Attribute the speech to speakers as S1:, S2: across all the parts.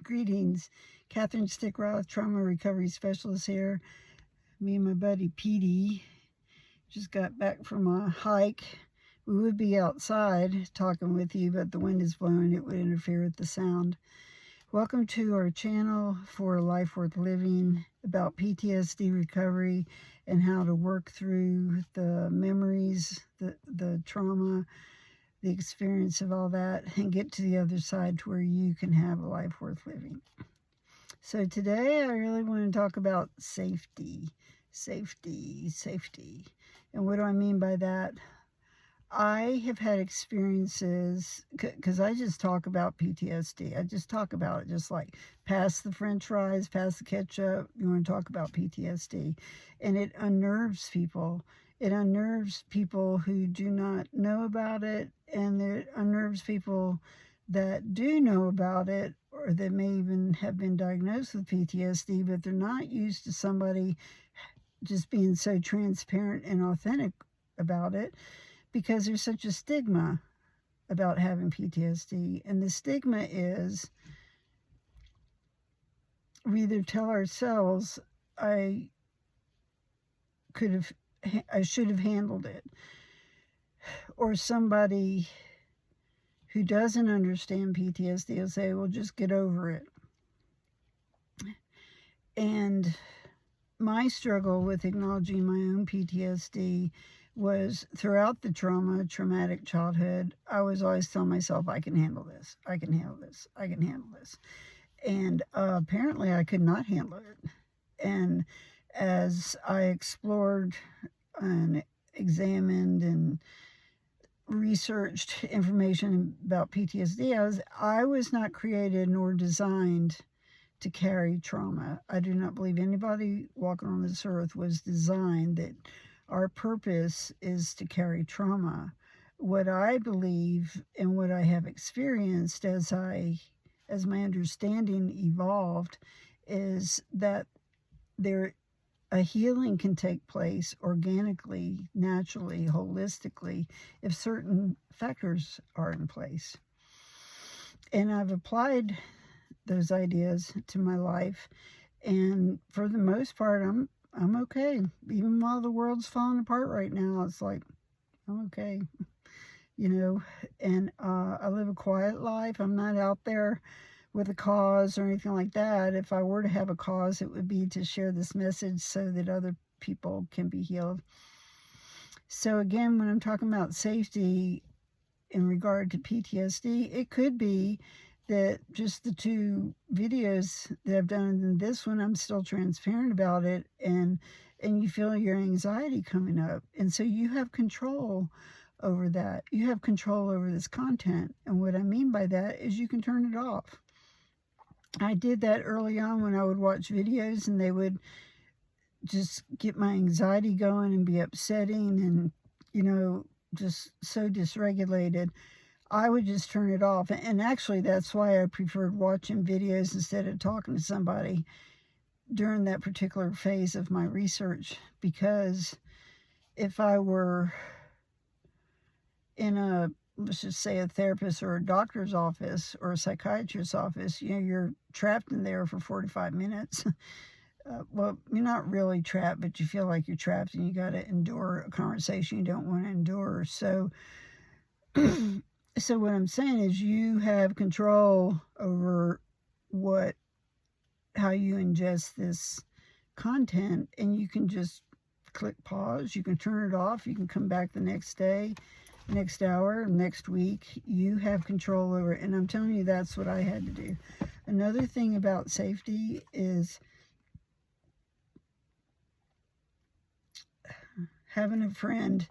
S1: Greetings, Catherine Stickroth, trauma recovery specialist here. Me and my buddy Petey just got back from a hike. We would be outside talking with you, but the wind is blowing. It would interfere with the sound. Welcome to our channel for a life worth living, about PTSD recovery and how to work through the memories, the trauma, the experience of all that, and get to the other side to where you can have a life worth living. So today I really want to talk about safety. And what do I mean by that? I have had experiences, because I just talk about PTSD. I just talk about it, just like pass the french fries, pass the ketchup. You want to talk about PTSD. And it unnerves people. It unnerves people who do not know about it, and it unnerves people that do know about it, or that may even have been diagnosed with PTSD, but they're not used to somebody just being so transparent and authentic about it, because there's such a stigma about having PTSD. And the stigma is, we either tell ourselves, I should have handled it, or somebody who doesn't understand PTSD will say, well, just get over it. And my struggle with acknowledging my own PTSD was throughout the traumatic childhood. I was always telling myself, I can handle this, I can handle this, I can handle this. And apparently I could not handle it. And as I explored and examined and researched information about PTSD, I was not created nor designed to carry trauma. I do not believe anybody walking on this earth was designed that our purpose is to carry trauma. What I believe and what I have experienced as my understanding evolved is that a healing can take place organically, naturally, holistically, if certain factors are in place. And I've applied those ideas to my life, and for the most part, I'm okay. Even while the world's falling apart right now, it's like, I'm okay, and I live a quiet life. I'm not out there with a cause or anything like that. If I were to have a cause, it would be to share this message so that other people can be healed. So again, when I'm talking about safety in regard to PTSD, it could be that just the two videos that I've done, and this one, I'm still transparent about it, and you feel your anxiety coming up. And so you have control over that. You have control over this content. And what I mean by that is you can turn it off. I did that early on when I would watch videos and they would just get my anxiety going and be upsetting and, just so dysregulated. I would just turn it off. And actually, that's why I preferred watching videos instead of talking to somebody during that particular phase of my research. Because if I were in let's just say a therapist or a doctor's office or a psychiatrist's office, you're trapped in there for 45 minutes. Well, you're not really trapped, but you feel like you're trapped and you got to endure a conversation you don't want to endure. So, so what I'm saying is you have control over how you ingest this content, and you can just click pause. You can turn it off. You can come back the next day, next hour, next week. You have control over it. And I'm telling you, that's what I had to do. Another thing about safety is having a friend.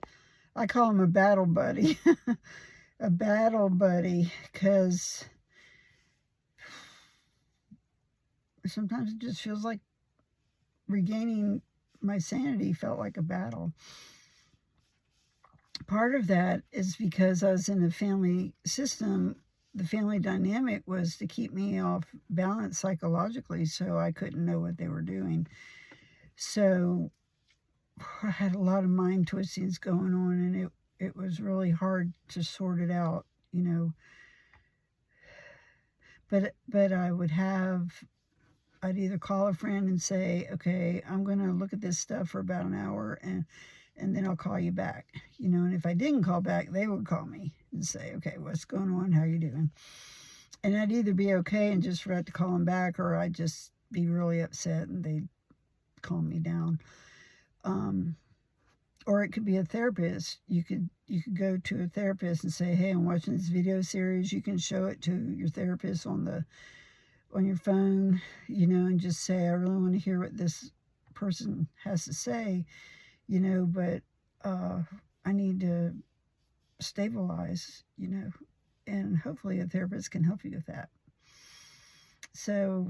S1: I call him a battle buddy. A battle buddy, because sometimes it just feels like regaining my sanity felt like a battle. Part of that is because I was in the family system. The family dynamic was to keep me off balance psychologically, so I couldn't know what they were doing. So I had a lot of mind twistings going on, and it was really hard to sort it out, But I'd either call a friend and say, okay, I'm going to look at this stuff for about an hour, and then I'll call you back. And if I didn't call back, they would call me and say, okay, what's going on? How you doing? And I'd either be okay and just forget to call them back, or I'd just be really upset and they'd calm me down. Or it could be a therapist. You could go to a therapist and say, hey, I'm watching this video series. You can show it to your therapist on your phone, and just say, I really want to hear what this person has to say, but I need to stabilize, and hopefully a therapist can help you with that. So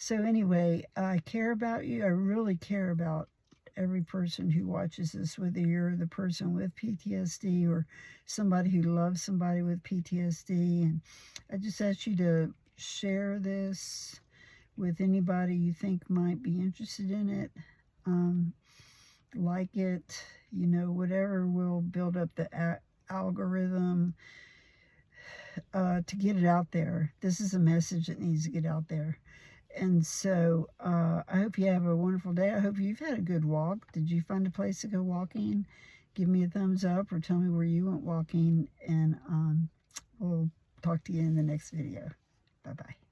S1: anyway, I care about you. I really care about every person who watches this, whether you're the person with PTSD or somebody who loves somebody with PTSD. And I just ask you to share this with anybody you think might be interested in it. Like it, whatever will build up the algorithm to get it out there. This is a message that needs to get out there. And so I hope you have a wonderful day. I hope you've had a good walk. Did you find a place to go walking? Give me a thumbs up or tell me where you went walking. And we'll talk to you in the next video. Bye-bye.